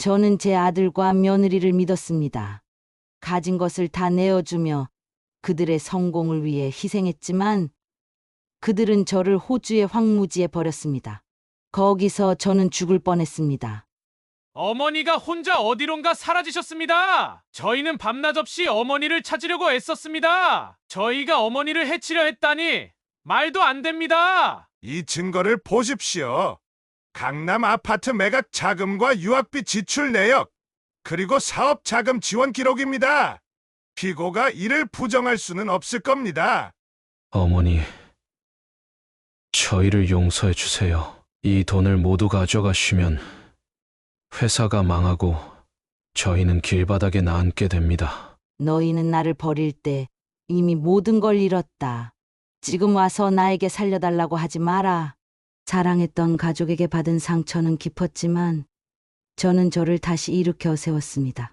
저는 제 아들과 며느리를 믿었습니다. 가진 것을 다 내어주며 그들의 성공을 위해 희생했지만 그들은 저를 호주의 황무지에 버렸습니다. 거기서 저는 죽을 뻔했습니다. 어머니가 혼자 어디론가 사라지셨습니다. 저희는 밤낮 없이 어머니를 찾으려고 애썼습니다. 저희가 어머니를 해치려 했다니 말도 안 됩니다. 이 증거를 보십시오. 강남 아파트 매각 자금과 유학비 지출 내역, 그리고 사업 자금 지원 기록입니다. 피고가 이를 부정할 수는 없을 겁니다. 어머니, 저희를 용서해 주세요. 이 돈을 모두 가져가시면 회사가 망하고 저희는 길바닥에 나앉게 됩니다. 너희는 나를 버릴 때 이미 모든 걸 잃었다. 지금 와서 나에게 살려달라고 하지 마라. 사랑했던 가족에게 받은 상처는 깊었지만 저는 저를 다시 일으켜 세웠습니다.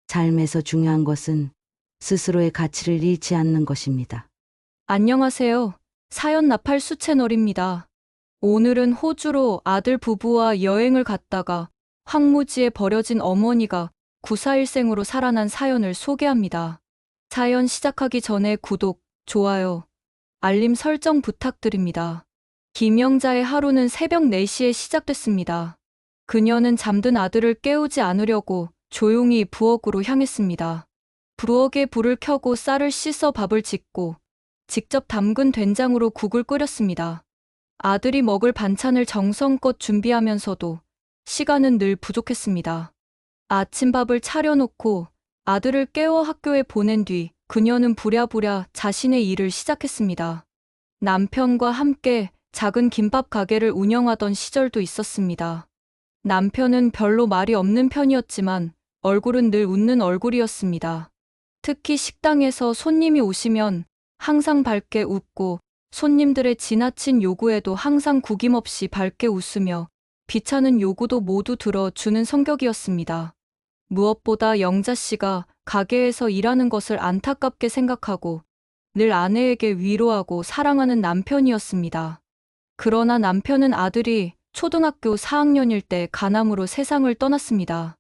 삶에서 중요한 것은 스스로의 가치를 잃지 않는 것입니다. 안녕하세요. 사연 나팔수 채널입니다. 오늘은 호주로 아들 부부와 여행을 갔다가 황무지에 버려진 어머니가 941생으로 살아난 사연을 소개합니다. 사연 시작하기 전에 구독, 좋아요, 알림 설정 부탁드립니다. 김영자의 하루는 새벽 4시에 시작됐습니다. 그녀는 잠든 아들을 깨우지 않으려고 조용히 부엌으로 향했습니다. 부엌에 불을 켜고 쌀을 씻어 밥을 짓고 직접 담근 된장으로 국을 끓였습니다. 아들이 먹을 반찬을 정성껏 준비하면서도 시간은 늘 부족했습니다. 아침밥을 차려놓고 아들을 깨워 학교에 보낸 뒤 그녀는 부랴부랴 자신의 일을 시작했습니다. 남편과 함께 작은 김밥 가게를 운영하던 시절도 있었습니다. 남편은 별로 말이 없는 편이었지만 얼굴은 늘 웃는 얼굴이었습니다. 특히 식당에서 손님이 오시면 항상 밝게 웃고 손님들의 지나친 요구에도 항상 구김없이 밝게 웃으며 귀찮은 요구도 모두 들어주는 성격이었습니다. 무엇보다 영자 씨가 가게에서 일하는 것을 안타깝게 생각하고 늘 아내에게 위로하고 사랑하는 남편이었습니다. 그러나 남편은 아들이 초등학교 4학년일 때 간암으로 세상을 떠났습니다.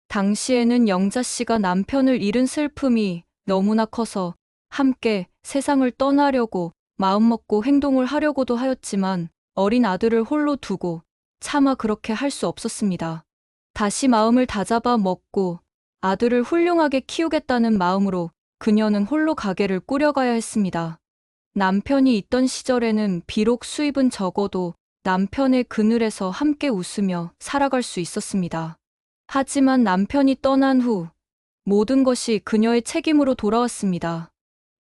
당시에는 영자 씨가 남편을 잃은 슬픔이 너무나 커서 함께 세상을 떠나려고 마음먹고 행동을 하려고도 하였지만 어린 아들을 홀로 두고 차마 그렇게 할 수 없었습니다. 다시 마음을 다잡아 먹고 아들을 훌륭하게 키우겠다는 마음으로 그녀는 홀로 가게를 꾸려가야 했습니다. 남편이 있던 시절에는 비록 수입은 적어도 남편의 그늘에서 함께 웃으며 살아갈 수 있었습니다. 하지만 남편이 떠난 후 모든 것이 그녀의 책임으로 돌아왔습니다.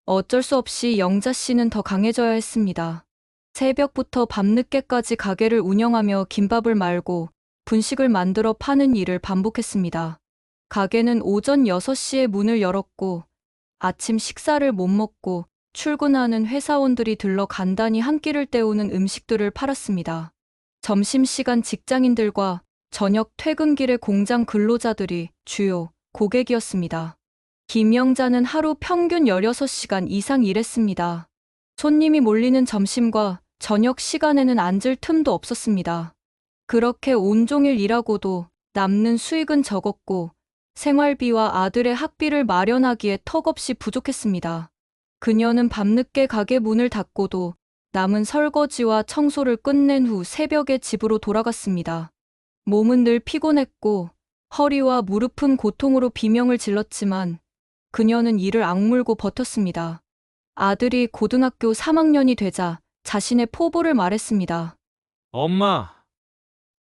어쩔 수 없이 영자 씨는 더 강해져야 했습니다. 새벽부터 밤늦게까지 가게를 운영하며 김밥을 말고 분식을 만들어 파는 일을 반복했습니다. 가게는 오전 6시에 문을 열었고 아침 식사를 못 먹고 출근하는 회사원들이 들러 간단히 한 끼를 때우는 음식들을 팔았습니다. 점심시간 직장인들과 저녁 퇴근길의 공장 근로자들이 주요 고객이었습니다. 김영자는 하루 평균 16시간 이상 일했습니다. 손님이 몰리는 점심과 저녁 시간에는 앉을 틈도 없었습니다. 그렇게 온종일 일하고도 남는 수익은 적었고 생활비와 아들의 학비를 마련하기에 턱없이 부족했습니다. 그녀는 밤늦게 가게 문을 닫고도 남은 설거지와 청소를 끝낸 후 새벽에 집으로 돌아갔습니다. 몸은 늘 피곤했고 허리와 무릎은 고통으로 비명을 질렀지만 그녀는 이를 악물고 버텼습니다. 아들이 고등학교 3학년이 되자 자신의 포부를 말했습니다. 엄마,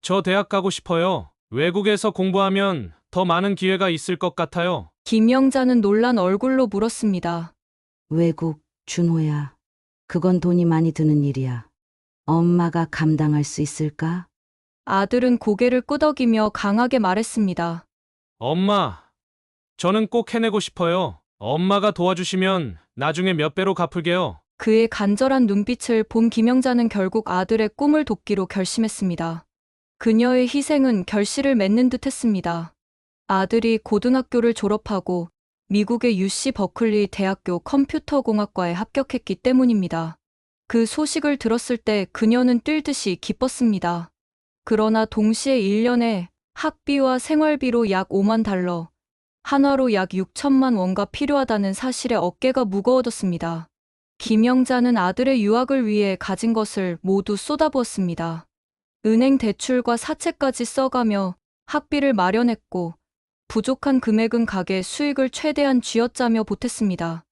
저 대학 가고 싶어요. 외국에서 공부하면 더 많은 기회가 있을 것 같아요. 김영자는 놀란 얼굴로 물었습니다. 외국, 준호야. 그건 돈이 많이 드는 일이야. 엄마가 감당할 수 있을까? 아들은 고개를 끄덕이며 강하게 말했습니다. 엄마, 저는 꼭 해내고 싶어요. 엄마가 도와주시면 나중에 몇 배로 갚을게요. 그의 간절한 눈빛을 본 김영자는 결국 아들의 꿈을 돕기로 결심했습니다. 그녀의 희생은 결실을 맺는 듯 했습니다. 아들이 고등학교를 졸업하고 미국의 UC 버클리 대학교 컴퓨터공학과에 합격했기 때문입니다. 그 소식을 들었을 때 그녀는 뛸 듯이 기뻤습니다. 그러나 동시에 일련의 학비와 생활비로 약 5만 달러, 한화로 약 6천만 원가 필요하다는 사실에 어깨가 무거워졌습니다. 김영자는 아들의 유학을 위해 가진 것을 모두 쏟아부었습니다. 은행 대출과 사채까지 써가며 학비를 마련했고 부족한 금액은 가게 수익을 최대한 쥐어짜며 보탰습니다.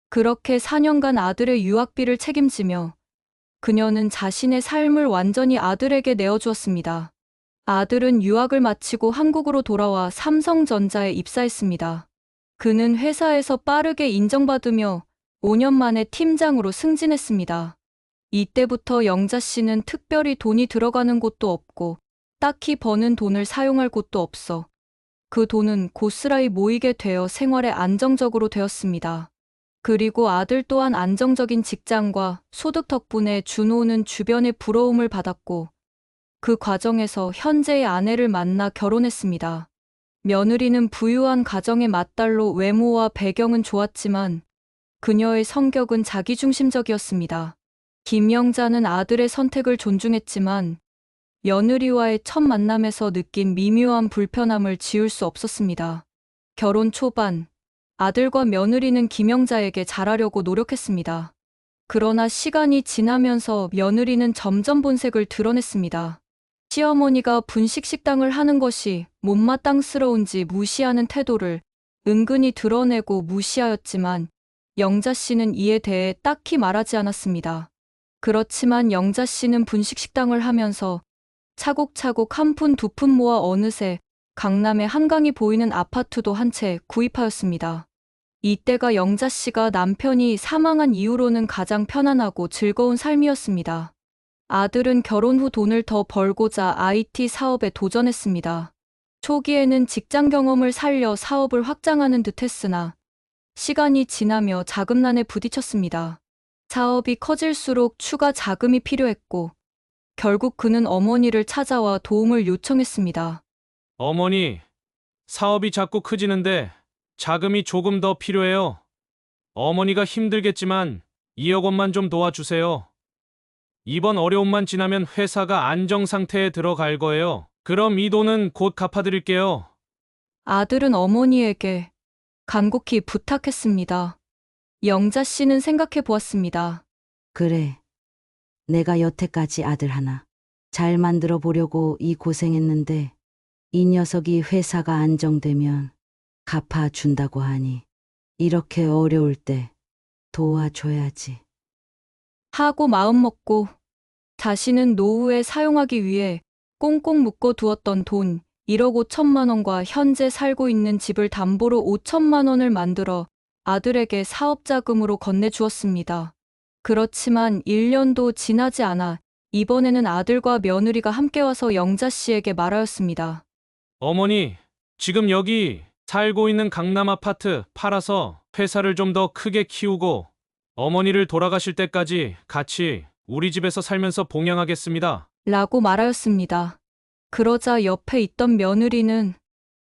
그렇게 4년간 아들의 유학비를 책임지며 그녀는 자신의 삶을 완전히 아들에게 내어주었습니다. 아들은 유학을 마치고 한국으로 돌아와 삼성전자에 입사했습니다. 그는 회사에서 빠르게 인정받으며 5년 만에 팀장으로 승진했습니다. 이때부터 영자 씨는 특별히 돈이 들어가는 곳도 없고 딱히 버는 돈을 사용할 곳도 없어 그 돈은 고스란히 모이게 되어 생활에 안정적으로 되었습니다. 그리고 아들 또한 안정적인 직장과 소득 덕분에 준호는 주변의 부러움을 받았고 그 과정에서 현재의 아내를 만나 결혼했습니다. 며느리는 부유한 가정의 맏딸로 외모와 배경은 좋았지만 그녀의 성격은 자기중심적이었습니다. 김영자는 아들의 선택을 존중했지만 며느리와의 첫 만남에서 느낀 미묘한 불편함을 지울 수 없었습니다. 결혼 초반, 아들과 며느리는 김영자에게 잘하려고 노력했습니다. 그러나 시간이 지나면서 며느리는 점점 본색을 드러냈습니다. 시어머니가 분식 식당을 하는 것이 못마땅스러운지 무시하는 태도를 은근히 드러내고 무시하였지만 영자 씨는 이에 대해 딱히 말하지 않았습니다. 그렇지만 영자 씨는 분식 식당을 하면서 차곡차곡 한 푼 두 푼 모아 어느새 강남의 한강이 보이는 아파트도 한 채 구입하였습니다. 이때가 영자 씨가 남편이 사망한 이후로는 가장 편안하고 즐거운 삶이었습니다. 아들은 결혼 후 돈을 더 벌고자 IT 사업에 도전했습니다. 초기에는 직장 경험을 살려 사업을 확장하는 듯 했으나 시간이 지나며 자금난에 부딪혔습니다. 사업이 커질수록 추가 자금이 필요했고 결국 그는 어머니를 찾아와 도움을 요청했습니다. 어머니, 사업이 자꾸 커지는데 자금이 조금 더 필요해요. 어머니가 힘들겠지만 2억 원만 좀 도와주세요. 이번 어려움만 지나면 회사가 안정 상태에 들어갈 거예요. 그럼 이 돈은 곧 갚아드릴게요. 아들은 어머니에게 간곡히 부탁했습니다. 영자 씨는 생각해 보았습니다. 그래. 내가 여태까지 아들 하나 잘 만들어 보려고 이 고생했는데 이 녀석이 회사가 안정되면 갚아준다고 하니 이렇게 어려울 때 도와줘야지. 하고 마음먹고 자신은 노후에 사용하기 위해 꽁꽁 묶어두었던 돈 1억 5천만 원과 현재 살고 있는 집을 담보로 5천만 원을 만들어 아들에게 사업자금으로 건네주었습니다. 그렇지만 1년도 지나지 않아 이번에는 아들과 며느리가 함께 와서 영자 씨에게 말하였습니다. 어머니, 지금 여기 살고 있는 강남 아파트 팔아서 회사를 좀 더 크게 키우고 어머니를 돌아가실 때까지 같이 우리 집에서 살면서 봉양하겠습니다. 라고 말하였습니다. 그러자 옆에 있던 며느리는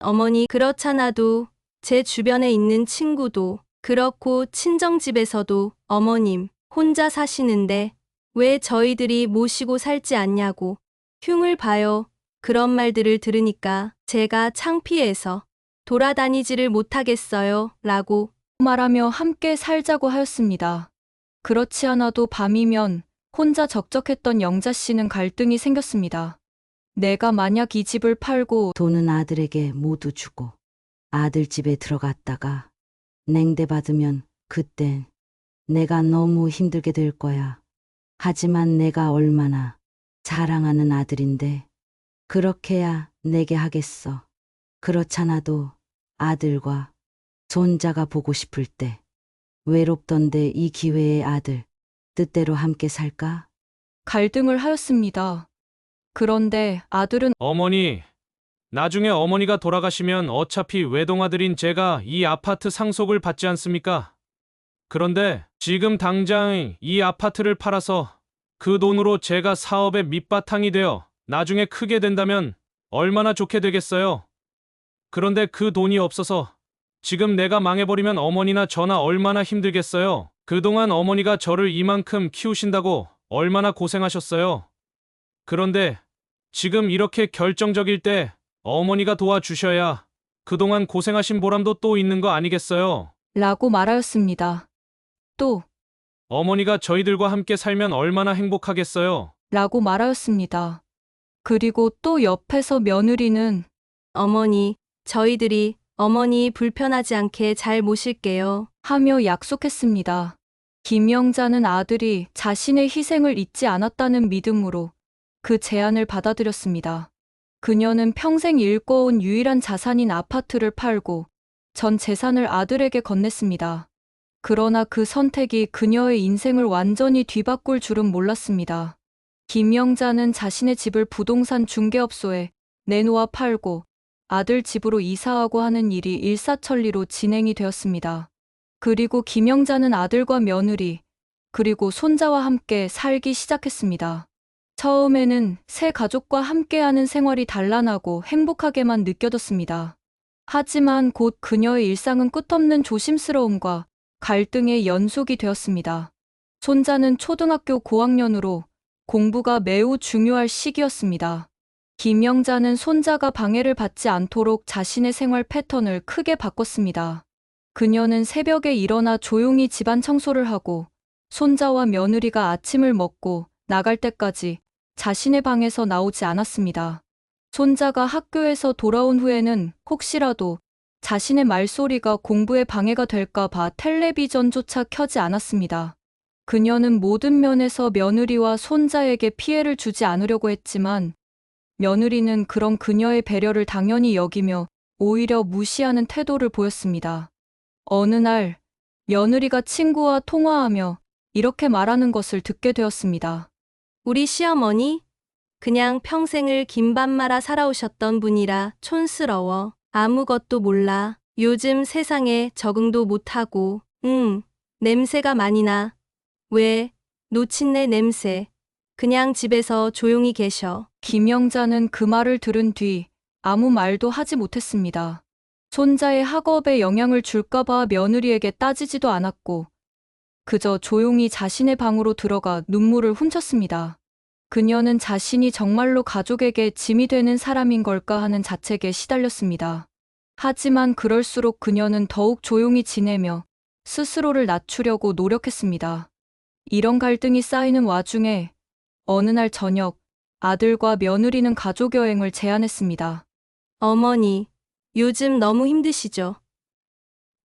어머니, 그렇잖아도 제 주변에 있는 친구도 그렇고 친정집에서도 어머님 혼자 사시는데 왜 저희들이 모시고 살지 않냐고 흉을 봐요. 그런 말들을 들으니까 제가 창피해서 돌아다니지를 못하겠어요. 라고 말하며 함께 살자고 하였습니다. 그렇지 않아도 밤이면 혼자 적적했던 영자 씨는 갈등이 생겼습니다. 내가 만약 이 집을 팔고 돈은 아들에게 모두 주고 아들 집에 들어갔다가 냉대받으면 그땐 내가 너무 힘들게 될 거야. 하지만 내가 얼마나 사랑하는 아들인데 그렇게야 내게 하겠어. 그렇잖아도 아들과 손자가 보고 싶을 때 외롭던데 이 기회에 아들 뜻대로 함께 살까? 갈등을 하였습니다. 그런데 아들은 어머니, 나중에 어머니가 돌아가시면 어차피 외동아들인 제가 이 아파트 상속을 받지 않습니까? 그런데 지금 당장 이 아파트를 팔아서 그 돈으로 제가 사업의 밑바탕이 되어 나중에 크게 된다면 얼마나 좋게 되겠어요? 그런데 그 돈이 없어서 지금 내가 망해버리면 어머니나 저나 얼마나 힘들겠어요? 그동안 어머니가 저를 이만큼 키우신다고 얼마나 고생하셨어요? 그런데 지금 이렇게 결정적일 때 어머니가 도와주셔야 그동안 고생하신 보람도 또 있는 거 아니겠어요? 라고 말하였습니다. 또 어머니가 저희들과 함께 살면 얼마나 행복하겠어요? 라고 말하였습니다. 그리고 또 옆에서 며느리는 어머니, 저희들이 어머니 불편하지 않게 잘 모실게요. 하며 약속했습니다. 김영자는 아들이 자신의 희생을 잊지 않았다는 믿음으로 그 제안을 받아들였습니다. 그녀는 평생 일궈온 유일한 자산인 아파트를 팔고 전 재산을 아들에게 건넸습니다. 그러나 그 선택이 그녀의 인생을 완전히 뒤바꿀 줄은 몰랐습니다. 김영자는 자신의 집을 부동산 중개업소에 내놓아 팔고 아들 집으로 이사하고 하는 일이 일사천리로 진행이 되었습니다. 그리고 김영자는 아들과 며느리, 그리고 손자와 함께 살기 시작했습니다. 처음에는 새 가족과 함께하는 생활이 단란하고 행복하게만 느껴졌습니다. 하지만 곧 그녀의 일상은 끝없는 조심스러움과 갈등의 연속이 되었습니다. 손자는 초등학교 고학년으로 공부가 매우 중요할 시기였습니다. 김영자는 손자가 방해를 받지 않도록 자신의 생활 패턴을 크게 바꿨습니다. 그녀는 새벽에 일어나 조용히 집안 청소를 하고 손자와 며느리가 아침을 먹고 나갈 때까지 자신의 방에서 나오지 않았습니다. 손자가 학교에서 돌아온 후에는 혹시라도 자신의 말소리가 공부에 방해가 될까 봐 텔레비전조차 켜지 않았습니다. 그녀는 모든 면에서 며느리와 손자에게 피해를 주지 않으려고 했지만 며느리는 그런 그녀의 배려를 당연히 여기며 오히려 무시하는 태도를 보였습니다. 어느 날 며느리가 친구와 통화하며 이렇게 말하는 것을 듣게 되었습니다. 우리 시어머니? 그냥 평생을 김밥 말아 살아오셨던 분이라 촌스러워. 아무것도 몰라. 요즘 세상에 적응도 못하고. 냄새가 많이 나. 왜? 노친네 냄새. 그냥 집에서 조용히 계셔. 김영자는 그 말을 들은 뒤 아무 말도 하지 못했습니다. 손자의 학업에 영향을 줄까봐 며느리에게 따지지도 않았고 그저 조용히 자신의 방으로 들어가 눈물을 훔쳤습니다. 그녀는 자신이 정말로 가족에게 짐이 되는 사람인 걸까 하는 자책에 시달렸습니다. 하지만 그럴수록 그녀는 더욱 조용히 지내며 스스로를 낮추려고 노력했습니다. 이런 갈등이 쌓이는 와중에 어느 날 저녁 아들과 며느리는 가족 여행을 제안했습니다. 어머니, 요즘 너무 힘드시죠?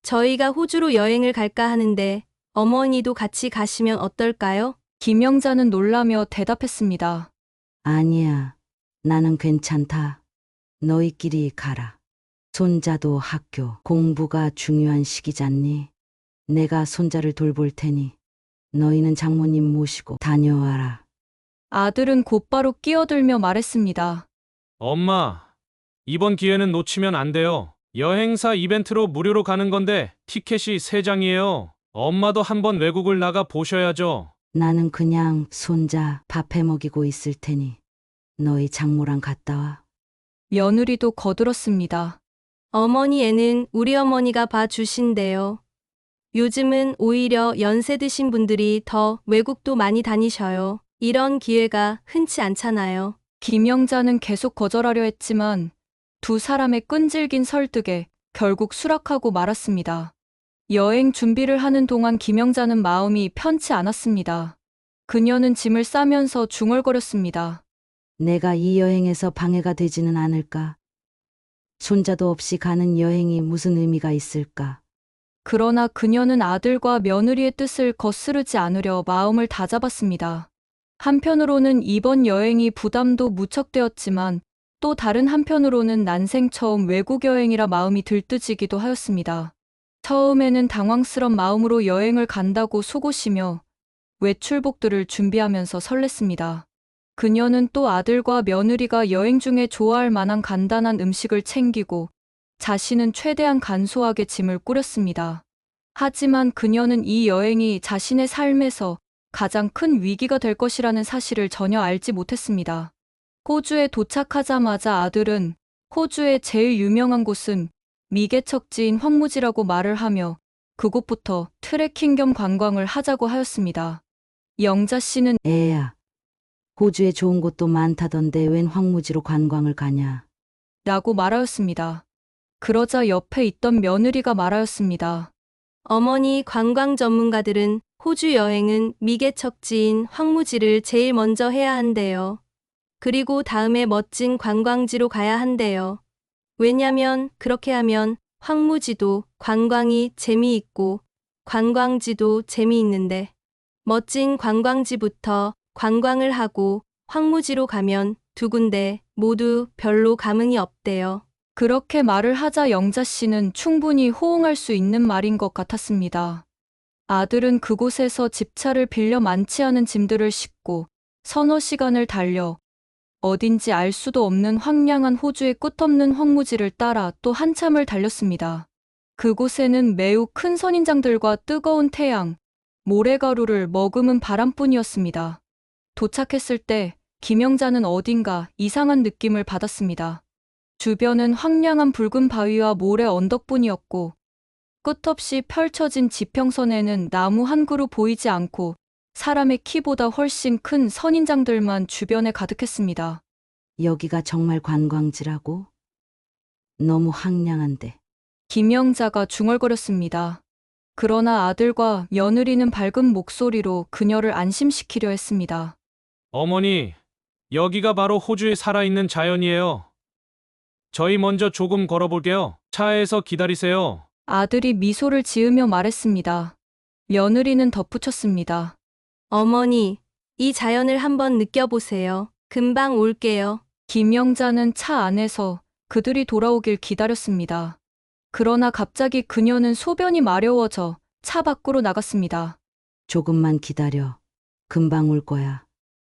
저희가 호주로 여행을 갈까 하는데 어머니도 같이 가시면 어떨까요? 김영자는 놀라며 대답했습니다. 아니야. 나는 괜찮다. 너희끼리 가라. 손자도 학교, 공부가 중요한 시기잖니. 내가 손자를 돌볼 테니 너희는 장모님 모시고 다녀와라. 아들은 곧바로 끼어들며 말했습니다. 엄마, 이번 기회는 놓치면 안 돼요. 여행사 이벤트로 무료로 가는 건데 티켓이 3장이에요. 엄마도 한번 외국을 나가 보셔야죠. 나는 그냥 손자 밥해 먹이고 있을 테니 너희 장모랑 갔다 와. 며느리도 거들었습니다. 어머니 애는 우리 어머니가 봐주신대요. 요즘은 오히려 연세 드신 분들이 더 외국도 많이 다니셔요. 이런 기회가 흔치 않잖아요. 김영자는 계속 거절하려 했지만 두 사람의 끈질긴 설득에 결국 수락하고 말았습니다. 여행 준비를 하는 동안 김영자는 마음이 편치 않았습니다. 그녀는 짐을 싸면서 중얼거렸습니다. 내가 이 여행에서 방해가 되지는 않을까? 손자도 없이 가는 여행이 무슨 의미가 있을까? 그러나 그녀는 아들과 며느리의 뜻을 거스르지 않으려 마음을 다잡았습니다. 한편으로는 이번 여행이 부담도 무척되었지만 또 다른 한편으로는 난생 처음 외국 여행이라 마음이 들뜨지기도 하였습니다. 처음에는 당황스런 마음으로 여행을 간다고 속으시며 외출복들을 준비하면서 설렜습니다. 그녀는 또 아들과 며느리가 여행 중에 좋아할 만한 간단한 음식을 챙기고 자신은 최대한 간소하게 짐을 꾸렸습니다. 하지만 그녀는 이 여행이 자신의 삶에서 가장 큰 위기가 될 것이라는 사실을 전혀 알지 못했습니다. 호주에 도착하자마자 아들은 호주의 제일 유명한 곳은 미개척지인 황무지라고 말을 하며 그곳부터 트레킹 겸 관광을 하자고 하였습니다. 영자 씨는 애야, 호주에 좋은 곳도 많다던데 웬 황무지로 관광을 가냐? 라고 말하였습니다. 그러자 옆에 있던 며느리가 말하였습니다. 어머니, 관광 전문가들은 호주 여행은 미개척지인 황무지를 제일 먼저 해야 한대요. 그리고 다음에 멋진 관광지로 가야 한대요. 왜냐면 그렇게 하면 황무지도 관광이 재미있고 관광지도 재미있는데 멋진 관광지부터 관광을 하고 황무지로 가면 두 군데 모두 별로 감흥이 없대요. 그렇게 말을 하자 영자 씨는 충분히 호응할 수 있는 말인 것 같았습니다. 아들은 그곳에서 집차를 빌려 많지 않은 짐들을 싣고 서너 시간을 달려 어딘지 알 수도 없는 황량한 호주의 끝없는 황무지를 따라 또 한참을 달렸습니다. 그곳에는 매우 큰 선인장들과 뜨거운 태양, 모래가루를 머금은 바람뿐이었습니다. 도착했을 때 김영자는 어딘가 이상한 느낌을 받았습니다. 주변은 황량한 붉은 바위와 모래 언덕뿐이었고 끝없이 펼쳐진 지평선에는 나무 한 그루 보이지 않고 사람의 키보다 훨씬 큰 선인장들만 주변에 가득했습니다. 여기가 정말 관광지라고? 너무 황량한데. 김영자가 중얼거렸습니다. 그러나 아들과 며느리는 밝은 목소리로 그녀를 안심시키려 했습니다. 어머니, 여기가 바로 호주에 살아있는 자연이에요. 저희 먼저 조금 걸어볼게요. 차에서 기다리세요. 아들이 미소를 지으며 말했습니다. 며느리는 덧붙였습니다. 어머니, 이 자연을 한번 느껴보세요. 금방 올게요. 김영자는 차 안에서 그들이 돌아오길 기다렸습니다. 그러나 갑자기 그녀는 소변이 마려워져 차 밖으로 나갔습니다. 조금만 기다려. 금방 올 거야.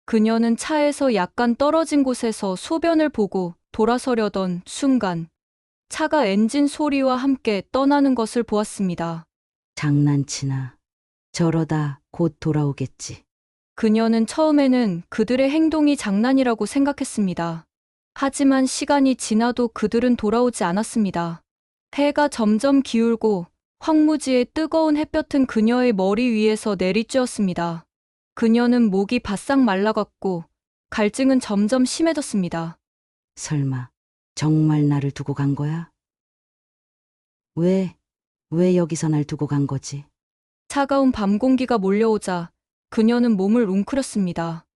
그녀는 차에서 약간 떨어진 곳에서 소변을 보고 돌아서려던 순간 차가 엔진 소리와 함께 떠나는 것을 보았습니다. 장난치나. 저러다 곧 돌아오겠지. 그녀는 처음에는 그들의 행동이 장난이라고 생각했습니다. 하지만 시간이 지나도 그들은 돌아오지 않았습니다. 해가 점점 기울고 황무지의 뜨거운 햇볕은 그녀의 머리 위에서 내리쬐었습니다. 그녀는 목이 바싹 말라갔고 갈증은 점점 심해졌습니다. 설마 정말 나를 두고 간 거야? 왜 여기서 날 두고 간 거지? 차가운 밤 공기가 몰려오자 그녀는 몸을 웅크렸습니다.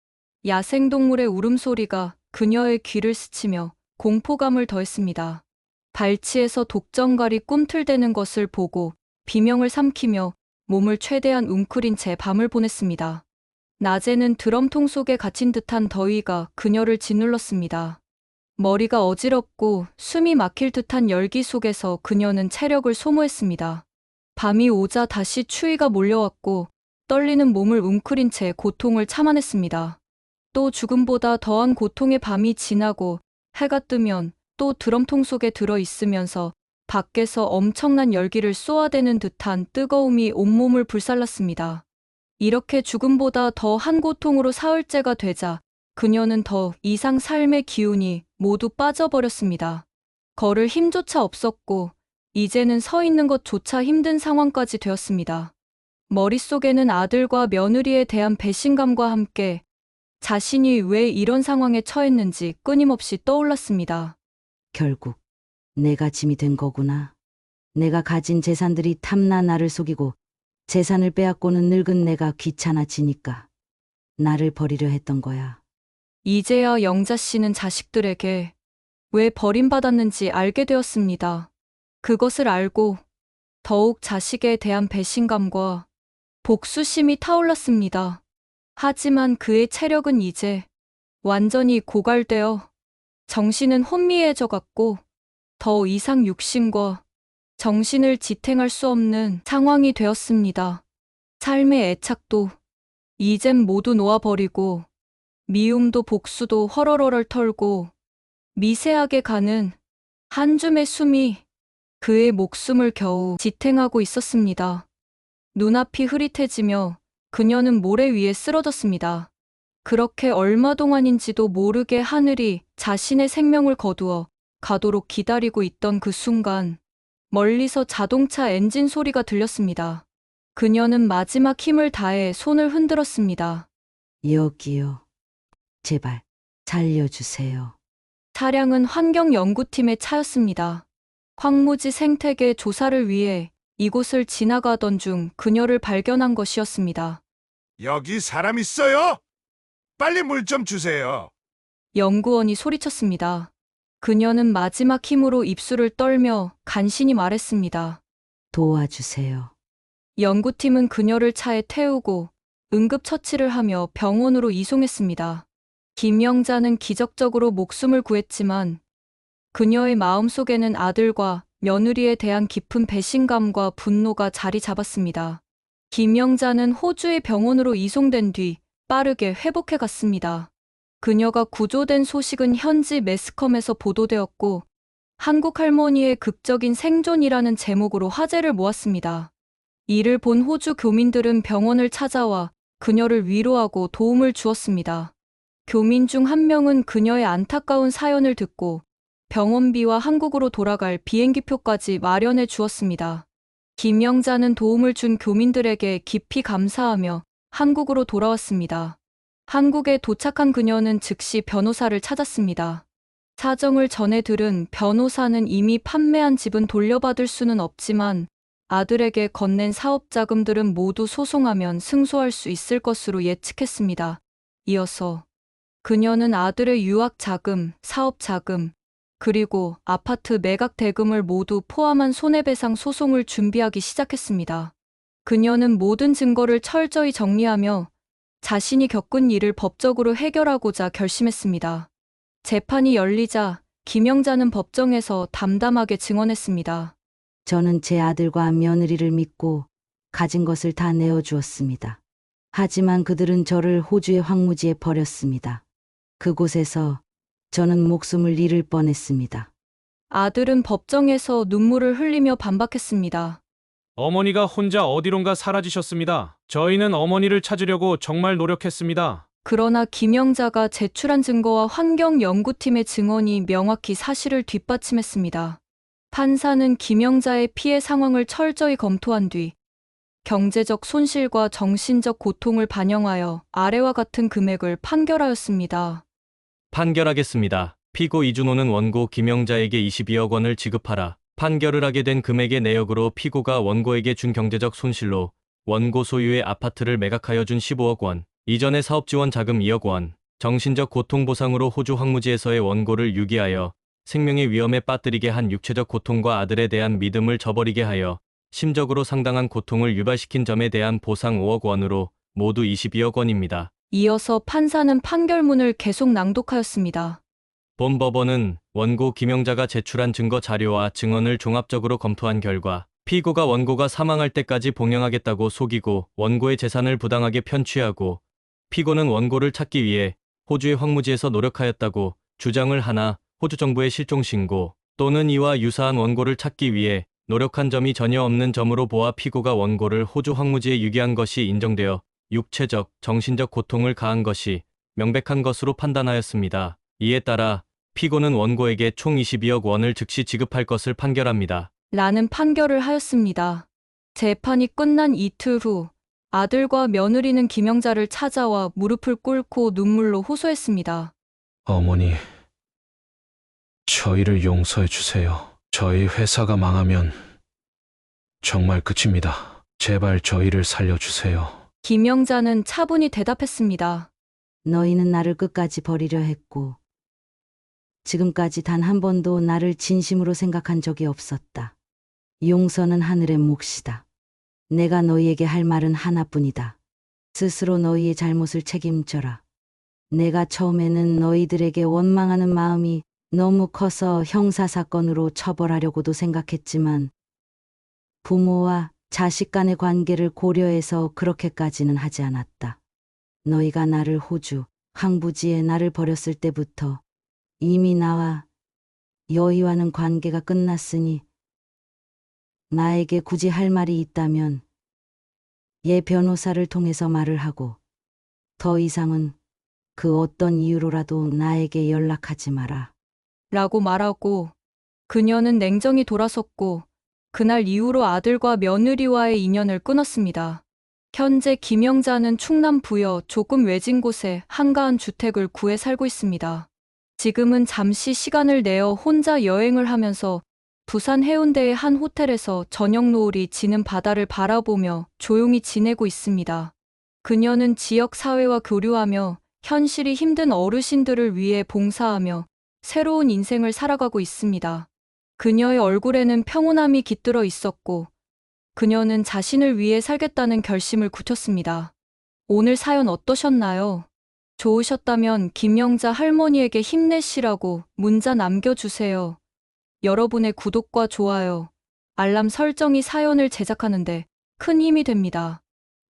야생동물의 울음소리가 그녀의 귀를 스치며 공포감을 더했습니다. 발치에서 독정갈이 꿈틀대는 것을 보고 비명을 삼키며 몸을 최대한 웅크린 채 밤을 보냈습니다. 낮에는 드럼통 속에 갇힌 듯한 더위가 그녀를 짓눌렀습니다. 머리가 어지럽고 숨이 막힐 듯한 열기 속에서 그녀는 체력을 소모했습니다. 밤이 오자 다시 추위가 몰려왔고 떨리는 몸을 웅크린 채 고통을 참아냈습니다. 또 죽음보다 더한 고통의 밤이 지나고 해가 뜨면 또 드럼통 속에 들어 있으면서 밖에서 엄청난 열기를 쏘아대는 듯한 뜨거움이 온몸을 불살랐습니다. 이렇게 죽음보다 더한 고통으로 사흘째가 되자 그녀는 더 이상 삶의 기운이 모두 빠져버렸습니다. 걸을 힘조차 없었고 이제는 서 있는 것조차 힘든 상황까지 되었습니다. 머릿속에는 아들과 며느리에 대한 배신감과 함께 자신이 왜 이런 상황에 처했는지 끊임없이 떠올랐습니다. 결국 내가 짐이 된 거구나. 내가 가진 재산들이 탐나 나를 속이고 재산을 빼앗고는 늙은 내가 귀찮아지니까 나를 버리려 했던 거야. 이제야 영자 씨는 자식들에게 왜 버림받았는지 알게 되었습니다. 그것을 알고 더욱 자식에 대한 배신감과 복수심이 타올랐습니다. 하지만 그의 체력은 이제 완전히 고갈되어 정신은 혼미해져 갔고 더 이상 육신과 정신을 지탱할 수 없는 상황이 되었습니다. 삶의 애착도 이젠 모두 놓아버리고 미움도 복수도 헐얼헐얼 털고 미세하게 가는 한 줌의 숨이 그의 목숨을 겨우 지탱하고 있었습니다. 눈앞이 흐릿해지며 그녀는 모래 위에 쓰러졌습니다. 그렇게 얼마 동안인지도 모르게 하늘이 자신의 생명을 거두어 가도록 기다리고 있던 그 순간 멀리서 자동차 엔진 소리가 들렸습니다. 그녀는 마지막 힘을 다해 손을 흔들었습니다. 여기요. 제발 살려주세요. 차량은 환경연구팀의 차였습니다. 황무지 생태계 조사를 위해 이곳을 지나가던 중 그녀를 발견한 것이었습니다. 여기 사람 있어요? 빨리 물 좀 주세요. 연구원이 소리쳤습니다. 그녀는 마지막 힘으로 입술을 떨며 간신히 말했습니다. 도와주세요. 연구팀은 그녀를 차에 태우고 응급처치를 하며 병원으로 이송했습니다. 김영자는 기적적으로 목숨을 구했지만 그녀의 마음속에는 아들과 며느리에 대한 깊은 배신감과 분노가 자리 잡았습니다. 김영자는 호주의 병원으로 이송된 뒤 빠르게 회복해 갔습니다. 그녀가 구조된 소식은 현지 매스컴에서 보도되었고 한국 할머니의 극적인 생존이라는 제목으로 화제를 모았습니다. 이를 본 호주 교민들은 병원을 찾아와 그녀를 위로하고 도움을 주었습니다. 교민 중 한 명은 그녀의 안타까운 사연을 듣고 병원비와 한국으로 돌아갈 비행기표까지 마련해 주었습니다. 김영자는 도움을 준 교민들에게 깊이 감사하며 한국으로 돌아왔습니다. 한국에 도착한 그녀는 즉시 변호사를 찾았습니다. 사정을 전해 들은 변호사는 이미 판매한 집은 돌려받을 수는 없지만 아들에게 건넨 사업 자금들은 모두 소송하면 승소할 수 있을 것으로 예측했습니다. 이어서 그녀는 아들의 유학 자금, 사업 자금, 그리고 아파트 매각 대금을 모두 포함한 손해배상 소송을 준비하기 시작했습니다. 그녀는 모든 증거를 철저히 정리하며 자신이 겪은 일을 법적으로 해결하고자 결심했습니다. 재판이 열리자 김영자는 법정에서 담담하게 증언했습니다. 저는 제 아들과 며느리를 믿고 가진 것을 다 내어주었습니다. 하지만 그들은 저를 호주의 황무지에 버렸습니다. 그곳에서 저는 목숨을 잃을 뻔했습니다. 아들은 법정에서 눈물을 흘리며 반박했습니다. 어머니가 혼자 어디론가 사라지셨습니다. 저희는 어머니를 찾으려고 정말 노력했습니다. 그러나 김영자가 제출한 증거와 환경연구팀의 증언이 명확히 사실을 뒷받침했습니다. 판사는 김영자의 피해 상황을 철저히 검토한 뒤 경제적 손실과 정신적 고통을 반영하여 아래와 같은 금액을 판결하였습니다. 판결하겠습니다. 피고 이준호는 원고 김영자에게 22억 원을 지급하라. 판결을 하게 된 금액의 내역으로 피고가 원고에게 준 경제적 손실로 원고 소유의 아파트를 매각하여 준 15억 원, 이전의 사업 지원 자금 2억 원, 정신적 고통 보상으로 호주 황무지에서의 원고를 유기하여 생명의 위험에 빠뜨리게 한 육체적 고통과 아들에 대한 믿음을 저버리게 하여 심적으로 상당한 고통을 유발시킨 점에 대한 보상 5억 원으로 모두 22억 원입니다. 이어서 판사는 판결문을 계속 낭독하였습니다. 본 법원은 원고 김영자가 제출한 증거 자료와 증언을 종합적으로 검토한 결과 피고가 원고가 사망할 때까지 봉양하겠다고 속이고 원고의 재산을 부당하게 편취하고 피고는 원고를 찾기 위해 호주의 황무지에서 노력하였다고 주장을 하나 호주 정부의 실종 신고 또는 이와 유사한 원고를 찾기 위해 노력한 점이 전혀 없는 점으로 보아 피고가 원고를 호주 황무지에 유기한 것이 인정되어 육체적, 정신적 고통을 가한 것이 명백한 것으로 판단하였습니다. 이에 따라 피고는 원고에게 총 22억 원을 즉시 지급할 것을 판결합니다. 라는 판결을 하였습니다. 재판이 끝난 이틀 후 아들과 며느리는 김영자를 찾아와 무릎을 꿇고 눈물로 호소했습니다. 어머니, 저희를 용서해 주세요. 저희 회사가 망하면 정말 끝입니다. 제발 저희를 살려주세요. 김영자는 차분히 대답했습니다. 너희는 나를 끝까지 버리려 했고 지금까지 단 한 번도 나를 진심으로 생각한 적이 없었다. 용서는 하늘의 몫이다. 내가 너희에게 할 말은 하나뿐이다. 스스로 너희의 잘못을 책임져라. 내가 처음에는 너희들에게 원망하는 마음이 너무 커서 형사사건으로 처벌하려고도 생각했지만 부모와 자식 간의 관계를 고려해서 그렇게까지는 하지 않았다. 너희가 나를 호주, 황무지에 나를 버렸을 때부터 이미 나와 여희와는 관계가 끝났으니 나에게 굳이 할 말이 있다면 얘 변호사를 통해서 말을 하고 더 이상은 그 어떤 이유로라도 나에게 연락하지 마라. 라고 말하고 그녀는 냉정히 돌아섰고 그날 이후로 아들과 며느리와의 인연을 끊었습니다. 현재 김영자는 충남 부여 조금 외진 곳에 한가한 주택을 구해 살고 있습니다. 지금은 잠시 시간을 내어 혼자 여행을 하면서 부산 해운대의 한 호텔에서 저녁 노을이 지는 바다를 바라보며 조용히 지내고 있습니다. 그녀는 지역 사회와 교류하며 현실이 힘든 어르신들을 위해 봉사하며 새로운 인생을 살아가고 있습니다. 그녀의 얼굴에는 평온함이 깃들어 있었고 그녀는 자신을 위해 살겠다는 결심을 굳혔습니다. 오늘 사연 어떠셨나요? 좋으셨다면 김영자 할머니에게 힘내시라고 문자 남겨주세요. 여러분의 구독과 좋아요, 알람 설정이 사연을 제작하는데 큰 힘이 됩니다.